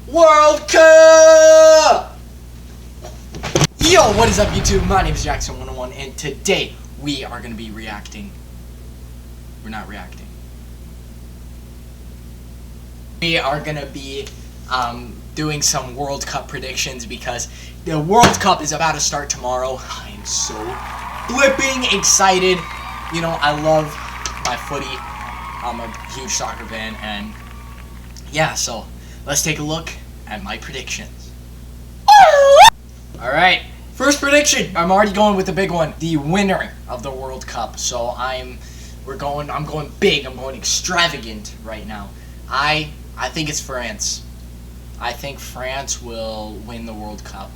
World Cup! Yo, what is up YouTube? My name is Jackson101 and today we are going to be reacting. We're not reacting. We are going to be doing some World Cup predictions because the World Cup is about to start tomorrow. I am so flipping excited. You know, I love my footy. I'm a huge soccer fan and yeah, so let's take a look at my predictions. Alright, first prediction. I'm already going with the big one. The winner of the World Cup. So I'm going big. I'm going extravagant right now. I think it's France. I think France will win the World Cup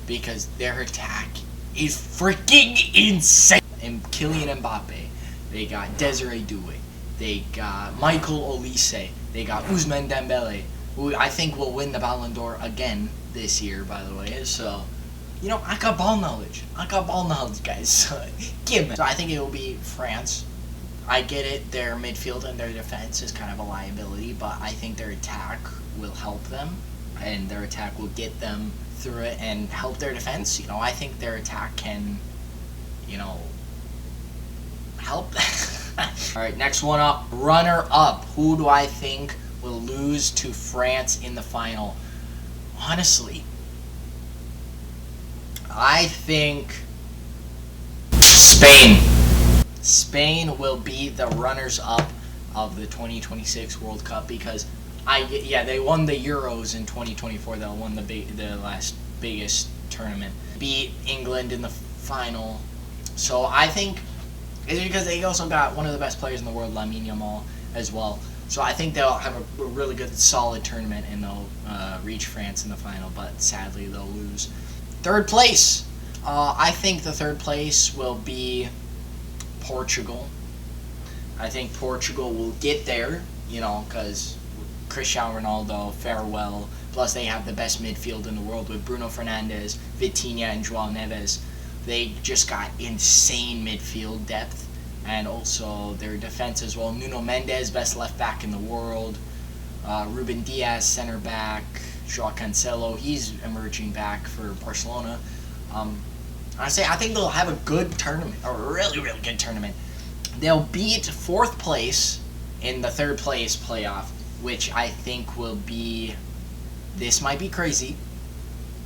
because their attack is freaking insane. And Kylian Mbappe, they got Desiree Doué, they got Michael Olise, they got Ousmane Dembele, who I think will win the Ballon d'Or again this year, by the way. So, you know, I got ball knowledge. Guys. So, give me. So I think it will be France. I get it, their midfield and their defense is kind of a liability, but I think their attack will help them, and their attack will get them through it and help their defense. You know, I think their attack can, you know, help. Alright, next one up. Runner up. Who do I think will lose to France in the final? Honestly, I think Spain. Spain will be the runners-up of the 2026 World Cup because they won the Euros in 2024. They won the last biggest tournament. Beat England in the final. So I think it's because they also got one of the best players in the world, Lamine Yamal, as well. So I think they'll have a really good, solid tournament and they'll reach France in the final. But sadly, they'll lose. Third place. I think the third place will be Portugal. I think Portugal will get there, you know, because Cristiano Ronaldo, farewell. Plus, they have the best midfield in the world with Bruno Fernandes, Vitinha, and João Neves. They just got insane midfield depth, and also their defense as well. Nuno Mendes, best left back in the world. Ruben Diaz, center back. João Cancelo, he's emerging back for Barcelona. I think they'll have a good tournament, a really, really good tournament. They'll beat fourth place in the third place playoff, which I think will be, this might be crazy,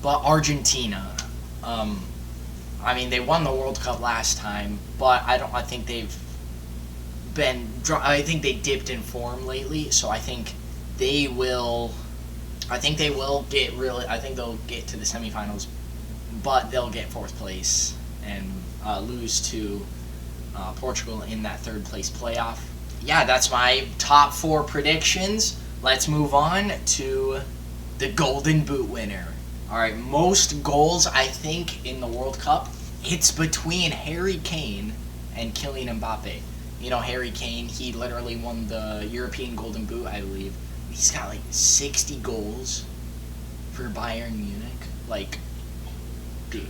but Argentina. I mean, they won the World Cup last time, but I think they dipped in form lately, so I think they'll get to the semifinals, but they'll get fourth place and lose to Portugal in that third place playoff. Yeah, that's my top 4 predictions. Let's move on to the Golden Boot winner. Alright, most goals, I think, in the World Cup, it's between Harry Kane and Kylian Mbappe. You know, Harry Kane, he literally won the European Golden Boot, I believe. He's got like 60 goals for Bayern Munich. Like, dude,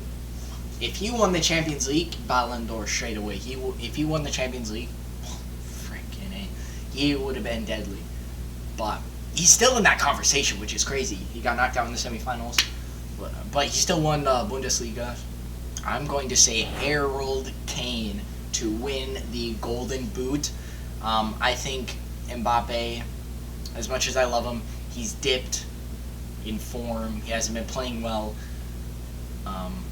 if he won the Champions League, Ballon d'Or straight away. If he won the Champions League, freaking A, he would have been deadly. But he's still in that conversation, which is crazy. He got knocked out in the semifinals, but he still won Bundesliga. I'm going to say Harold Kane to win the Golden Boot. I think Mbappe, as much as I love him, he's dipped in form. He hasn't been playing well.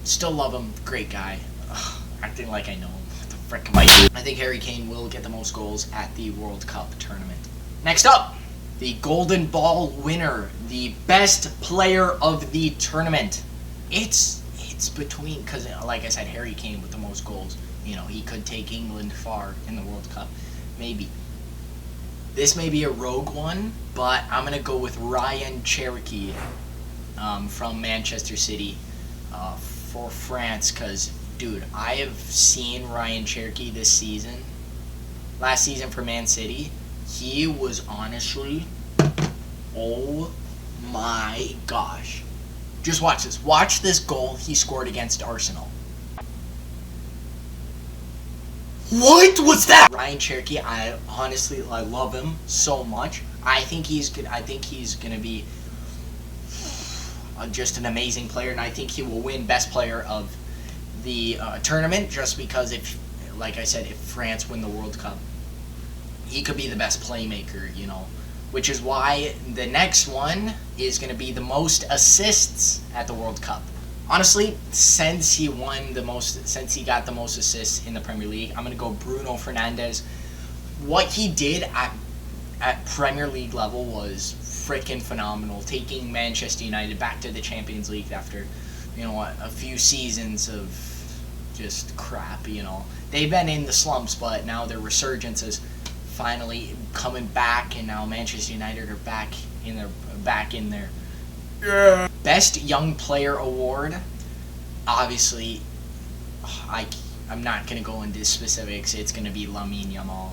Still love him. Great guy. Acting like I know him. What the frick am I doing? I think Harry Kane will get the most goals at the World Cup tournament. Next up, the Golden Ball winner, the best player of the tournament. It's between, because like I said, Harry Kane with the most goals. You know, he could take England far in the World Cup. Maybe. This may be a rogue one, but I'm going to go with Ryan Cherki from Manchester City for France, because, dude, I have seen Ryan Cherki this season. Last season for Man City, he was honestly, oh my gosh. Just watch this. Watch this goal he scored against Arsenal. What was that? Ryan Cherki, I honestly love him so much. I think he's gonna be just an amazing player, and I think he will win Best Player of the tournament, just because if, like I said, if France win the World Cup, he could be the best playmaker, you know, which is why the next one is going to be the most assists at the World Cup. Honestly, since he got the most assists in the Premier League, I'm going to go Bruno Fernandes. What he did at Premier League level was freaking phenomenal, taking Manchester United back to the Champions League after, you know, a few seasons of just crap, you know. They've been in the slumps, but now their resurgence is finally coming back, and now Manchester United are back in their Best Young Player award. Obviously, I'm not going to go into specifics. It's going to be Lamine Yamal.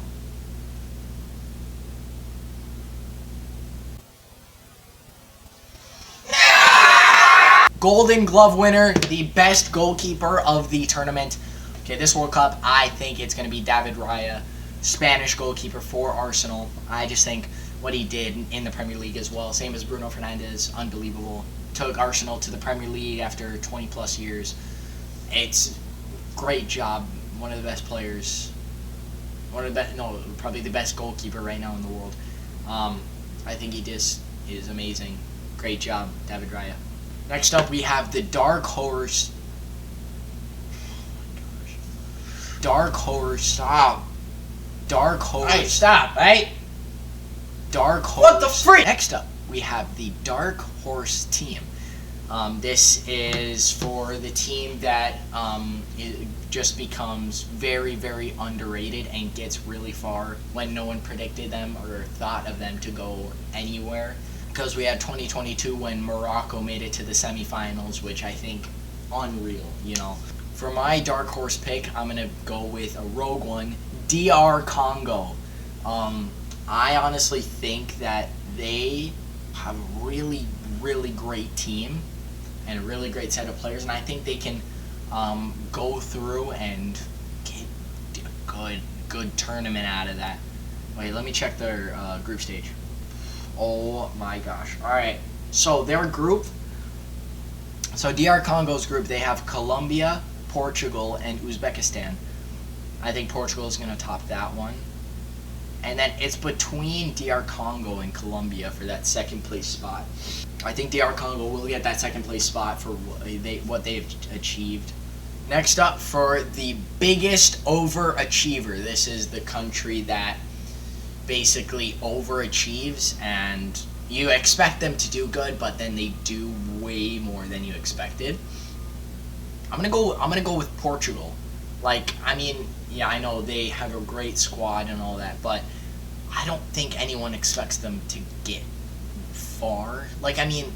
Golden Glove winner, the best goalkeeper of the tournament. Okay, this World Cup, I think it's going to be David Raya, Spanish goalkeeper for Arsenal. I just think what he did in the Premier League as well, same as Bruno Fernandes, unbelievable. Took Arsenal to the Premier League after 20 plus years. It's great job. One of the best players. Probably the best goalkeeper right now in the world. I think he just is amazing. Great job, David Raya. Next up, we have the Dark Horse. Dark Horse. Stop. Dark Horse. Hey, stop, right? Dark Horse. What the freak? Next up, we have the Dark Horse team. This is for the team that it just becomes very, very underrated and gets really far when no one predicted them or thought of them to go anywhere. Because we had 2022 when Morocco made it to the semifinals, which I think unreal, you know. For my Dark Horse pick, I'm going to go with a rogue one, DR Congo. I honestly think that they have a really, really great team and a really great set of players, and I think they can go through and get a good tournament out of that. Wait, let me check their group stage. Oh my gosh. Alright, so their group, so DR Congo's group, they have Colombia, Portugal, and Uzbekistan. I think Portugal is going to top that one. And then it's between DR Congo and Colombia for that second place spot. I think DR Congo will get that second place spot for what they've achieved. Next up, for the biggest overachiever. This is the country that basically overachieves, and you expect them to do good, but then they do way more than you expected. I'm gonna go with Portugal. Like, I mean, yeah, I know they have a great squad and all that, but I don't think anyone expects them to get far. Like, I mean,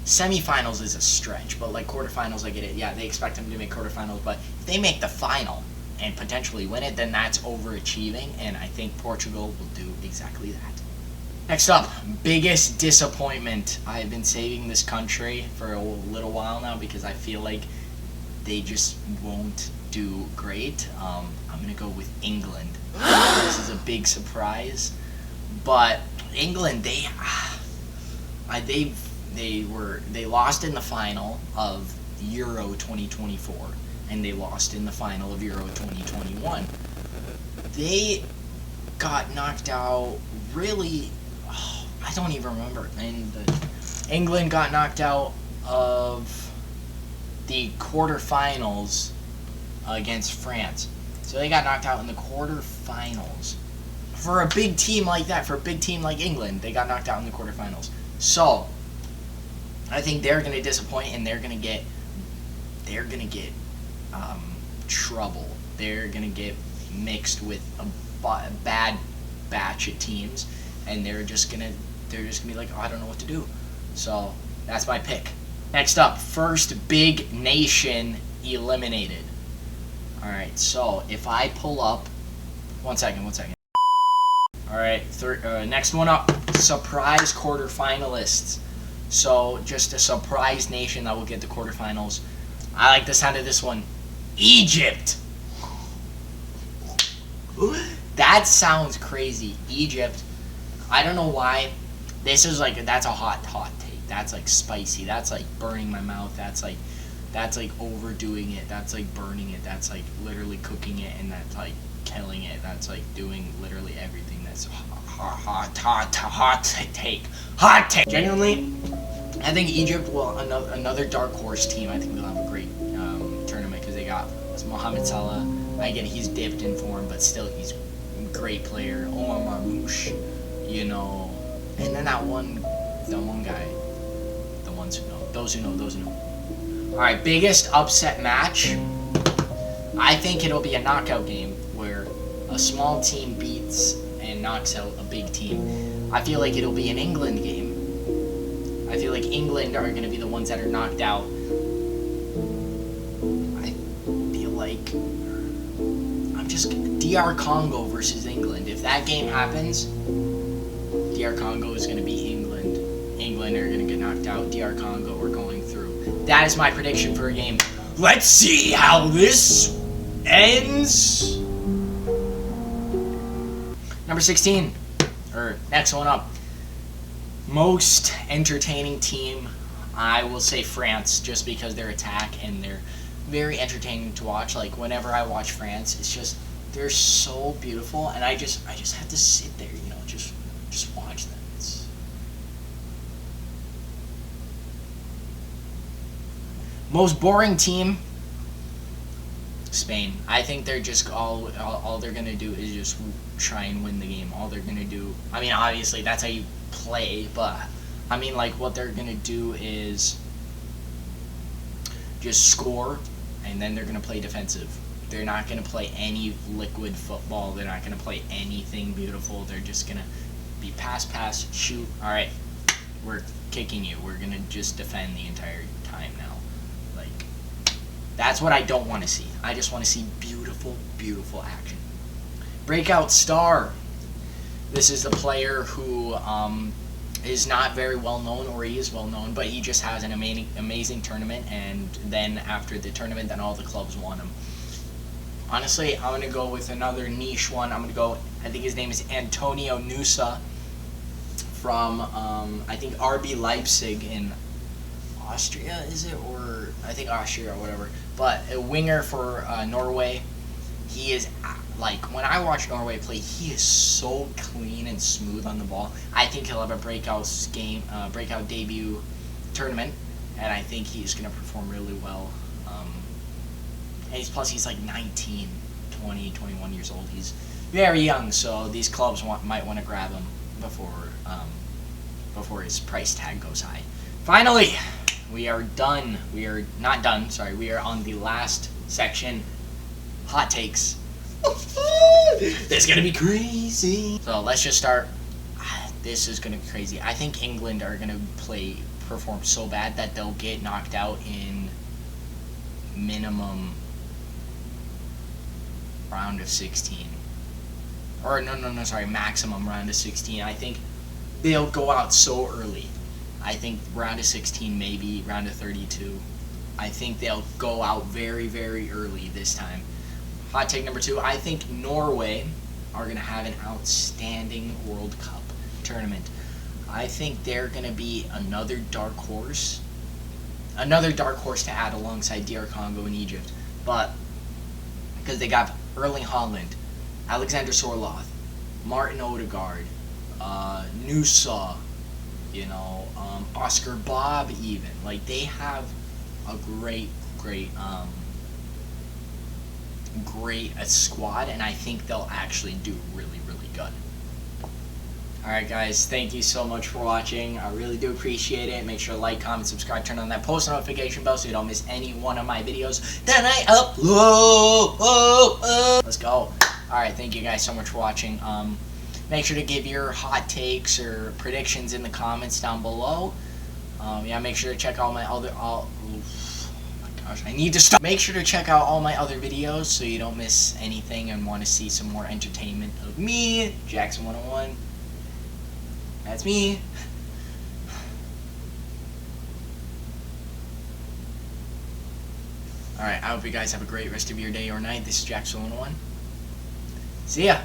semifinals is a stretch, but like quarterfinals, I get it. Yeah, they expect them to make quarterfinals, but if they make the final and potentially win it, then that's overachieving, and I think Portugal will do exactly that. Next up, biggest disappointment. I've been saving this country for a little while now because I feel like they just won't do great. I'm going to go with England. This is a big surprise, but England, they lost in the final of Euro 2024. And they lost in the final of Euro 2021. They got knocked out really, I don't even remember. And England got knocked out of the quarterfinals against France. So they got knocked out in the quarterfinals. For a big team like that, for a big team like England, they got knocked out in the quarterfinals. So I think they're going to disappoint, and they're going to get trouble. They're gonna get mixed with a bad batch of teams, and they're just gonna be like, oh, I don't know what to do. So that's my pick. Next up, first big nation eliminated. All right, so if I pull up, one second. All right, next one up, surprise quarterfinalists. So just a surprise nation that will get the quarterfinals. I like the sound of this one. Egypt. That sounds crazy. Egypt. I don't know why. This is like, that's a hot take. That's like spicy. That's like burning my mouth. That's like overdoing it. That's like burning it. That's like literally cooking it, and that's like killing it. That's like doing literally everything. That's hot take. Genuinely, I think Egypt will another dark horse team. I think they'll have a great tournament because they got Mohamed Salah. I get he's dipped in form, but still he's a great player. Omar Marmoush, you know, and then that one guy. The ones who know, those who know. All right, biggest upset match. I think it'll be a knockout game where a small team beats and knocks out a big team. I feel like it'll be an England game. I feel like England are going to be the ones that are knocked out. I feel like DR Congo versus England. If that game happens, DR Congo is going to be England. England are going to get knocked out. DR Congo are going through. That is my prediction for a game. Let's see how this ends. Number 16, or next one up. Most entertaining team, I will say France, just because their attack and they're very entertaining to watch. Like whenever I watch France, it's just they're so beautiful, and I just have to sit there, you know, just watch them. It's... Most boring team, Spain. I think they're just all they're gonna do is just try and win the game. All they're gonna do. I mean, obviously that's how you play, but I mean, like, what they're gonna do is just score, and then they're gonna play defensive. They're not gonna play any liquid football. They're not gonna play anything beautiful. They're just gonna be pass, shoot. All right, we're kicking you. We're gonna just defend the entire time now. Like, that's what I don't want to see. I just want to see beautiful, beautiful action. Breakout star. This is the player who is not very well known, or he is well known, but he just has an amazing tournament, and then after the tournament, then all the clubs want him. Honestly, I'm going to go with another niche one. I'm going to go, I think his name is Antonio Nusa from, I think, RB Leipzig in Austria, is it? Or, I think Austria or whatever. But a winger for Norway. He is, like, when I watch Norway play, he is so clean and smooth on the ball. I think he'll have a breakout debut tournament, and I think he's going to perform really well. And he's like 19, 20, 21 years old. He's very young, so these clubs might want to grab him before his price tag goes high. Finally, we are done. We are not done, sorry. We are on the last section. Hot takes. This is gonna be crazy. So let's just start. This is gonna be crazy. I think England are gonna perform so bad that they'll get knocked out in minimum round of 16. Or no, sorry, maximum round of 16. I think they'll go out so early. I think round of 16, maybe round of 32. I think they'll go out very, very early this time. Hot take number 2, I think Norway are going to have an outstanding World Cup tournament. I think they're going to be another dark horse to add alongside DR Congo and Egypt. But because they got Erling Haaland, Alexander Sorloth, Martin Odegaard, Nusa, you know, Oscar Bob even. Like, they have a great squad, and I think they'll actually do really, really good. Alright guys, thank you so much for watching. I really do appreciate it. Make sure to like, comment, subscribe, turn on that post notification bell so you don't miss any one of my videos that I upload. Let's go. Alright, thank you guys so much for watching. Make sure to give your hot takes or predictions in the comments down below. Yeah, make sure to check out my other... I need to stop. Make sure to check out all my other videos so you don't miss anything and want to see some more entertainment of me, Jackson 101. That's me. Alright, I hope you guys have a great rest of your day or night. This is Jackson 101. See ya.